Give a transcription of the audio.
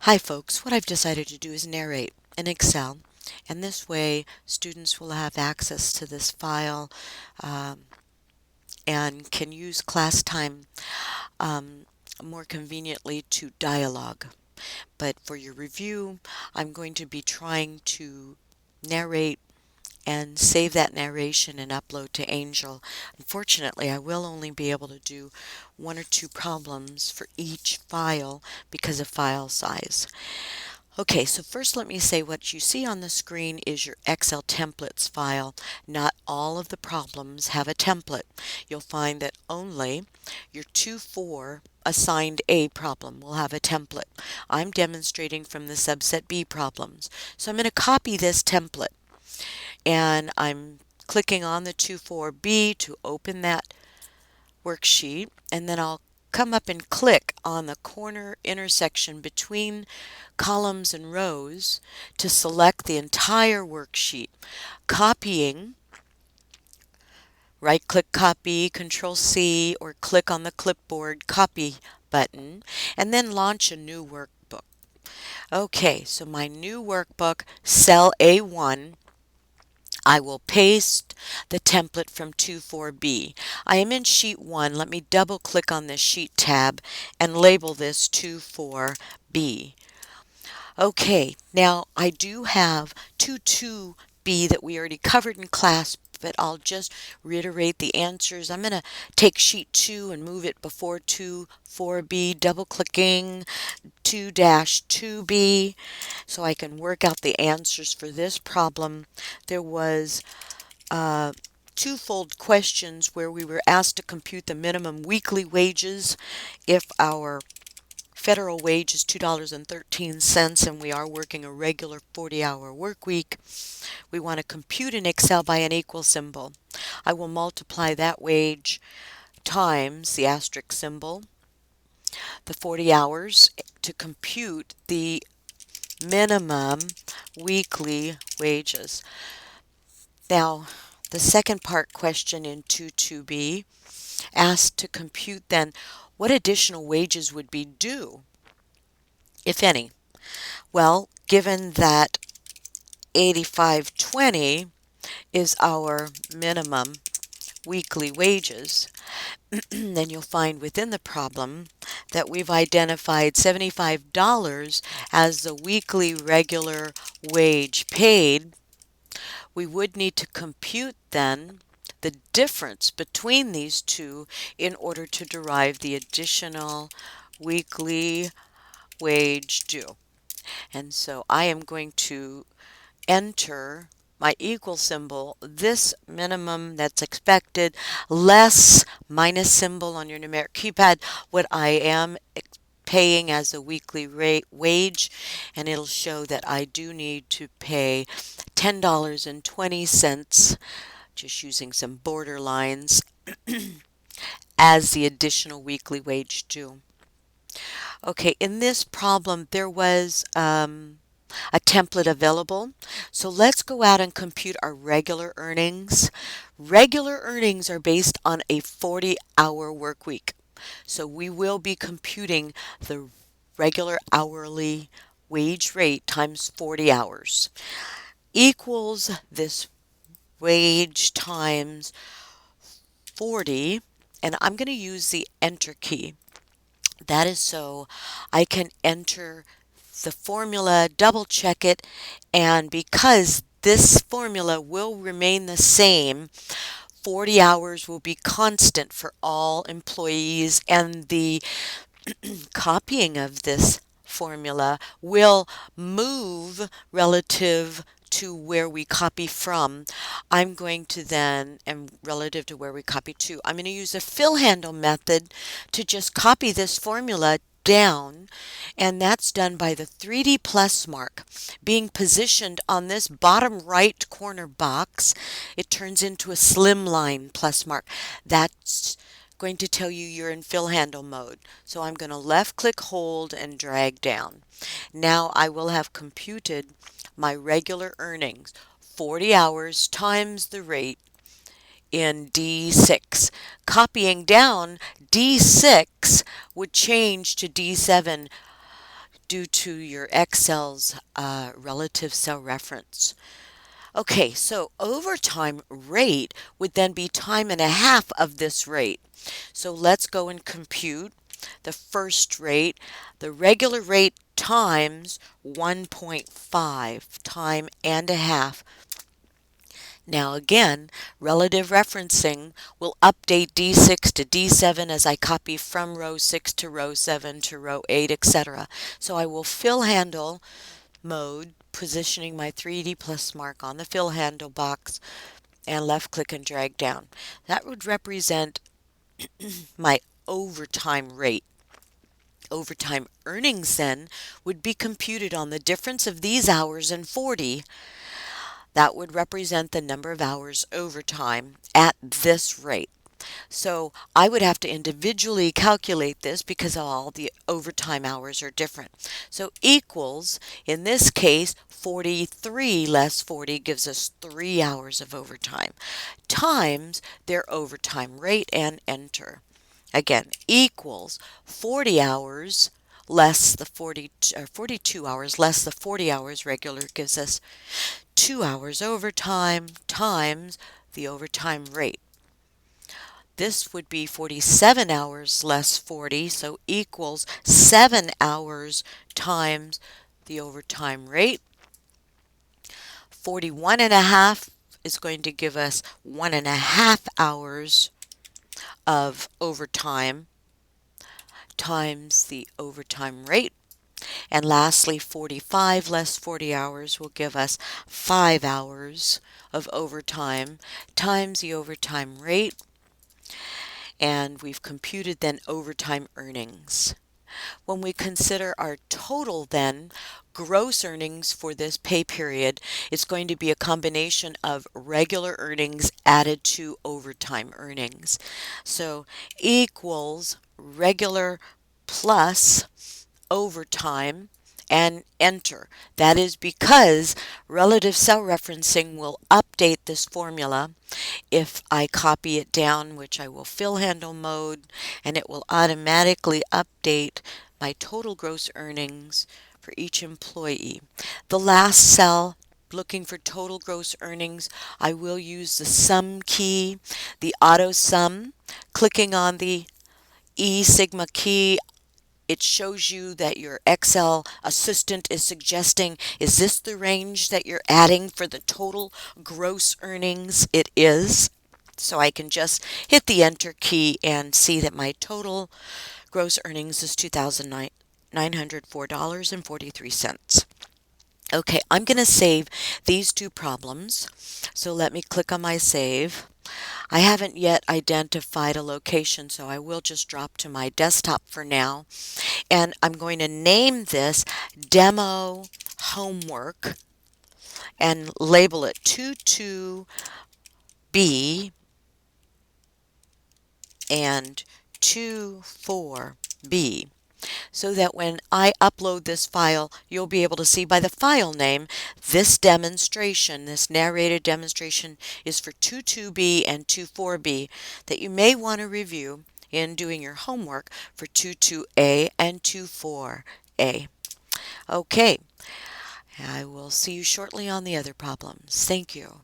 Hi folks, what I've decided to do is narrate in Excel, and this way students will have access to this file um, and can use class time um, more conveniently to dialogue. But for your review, I'm going to be trying to narrate and save that narration and upload to Angel. Unfortunately, I will only be able to do one or two problems for each file because of file size. Okay, so first let me say what you see on the screen is your Excel templates file. Not all of the problems have a template. You'll find that only your 2-4 assigned A problem will have a template. I'm demonstrating from the subset B problems. So I'm going to copy this template and I'm clicking on the 2-4B to open that worksheet, and then I'll come up and click on the corner intersection between columns and rows to select the entire worksheet. Copying, right-click copy, Control-C, or click on the clipboard copy button, and then launch a new workbook. Okay, so my new workbook, cell A1, I will paste the template from 2-4B. I am in sheet 1. Let me double click on this sheet tab and label this 2-4B. Okay, now I do have 2-2B that we already covered in class, but I'll just reiterate the answers. I'm going to take sheet 2 and move it before 2-4B, double clicking 2-2B so I can work out the answers for this problem. There was twofold questions where we were asked to compute the minimum weekly wages if our federal wage is $2.13 and we are working a regular 40-hour work week. We want to compute in Excel by an equal symbol. I will multiply that wage times the asterisk symbol, the 40 hours, to compute the minimum weekly wages. Now, the second part question in 2-2B asked to compute then what additional wages would be due, if any. Well, given that 85.20 is our minimum weekly wages, then you'll find within the problem that we've identified $75 as the weekly regular wage paid. We would need to compute then the difference between these two in order to derive the additional weekly wage due. And so I am going to enter my equal symbol, this minimum that's expected, less minus symbol on your numeric keypad, what I am paying as a weekly rate wage, and it'll show that I do need to pay $10.20, just using some border lines, as the additional weekly wage due. Okay, in this problem there was a template available. So let's go out and compute our regular earnings. Regular earnings are based on a 40-hour work week. So we will be computing the regular hourly wage rate times 40 hours equals this wage times 40, and I'm going to use the enter key. That is so I can enter the formula, double check it, and because this formula will remain the same, 40 hours will be constant for all employees, and the copying of this formula will move relative to where we copy from. I'm going to then, and relative to where we copy to, I'm going to use a fill handle method to just copy this formula down, and that's done by the 3D plus mark being positioned on this bottom right corner box. It turns into a slimline plus mark. That's going to tell you you're in fill handle mode. So I'm going to left click, hold, and drag down. Now I will have computed my regular earnings, 40 hours times the rate in D6. Copying down, D6 would change to D7. due to your Excel's relative cell reference. Okay, so overtime rate would then be time and a half of this rate. So let's go and compute the first rate, the regular rate times 1.5, time and a half. Now again, relative referencing will update D6 to D7 as I copy from row 6 to row 7 to row 8, etc. So I will fill handle mode, positioning my 3D plus mark on the fill handle box, and left click and drag down. That would represent my overtime rate. Overtime earnings then would be computed on the difference of these hours and 40. That would represent the number of hours overtime at this rate. So I would have to individually calculate this because all the overtime hours are different. So equals, in this case, 43 less 40 gives us 3 hours of overtime, times their overtime rate, and enter. Again, equals 40 hours less the 42 hours less the 40 hours regular gives us 2 hours overtime times the overtime rate. This would be 47 hours less 40, so equals 7 hours times the overtime rate. 41 and a half is going to give us 1.5 hours of overtime times the overtime rate. And lastly, 45 less 40 hours will give us 5 hours of overtime times the overtime rate. And we've computed then overtime earnings. When we consider our total then, gross earnings for this pay period, it's going to be a combination of regular earnings added to overtime earnings. So equals regular plus overtime and enter. That is because relative cell referencing will update this formula if I copy it down, which I will fill handle mode, and it will automatically update my total gross earnings for each employee. The last cell, looking for total gross earnings, I will use the sum key, the auto sum. Clicking on the E sigma key, it shows you that your Excel assistant is suggesting, is this the range that you're adding for the total gross earnings? It is. So I can just hit the enter key and see that my total gross earnings is $2,904.43. Okay, I'm going to save these two problems. So let me click on my save. I haven't yet identified a location, so I will just drop to my desktop for now. And I'm going to name this Demo Homework and label it 22B and 24B, so that when I upload this file, you'll be able to see by the file name this demonstration, this narrated demonstration is for 22B and 24B that you may want to review in doing your homework for 22A and 24A. Okay, I will see you shortly on the other problems. Thank you.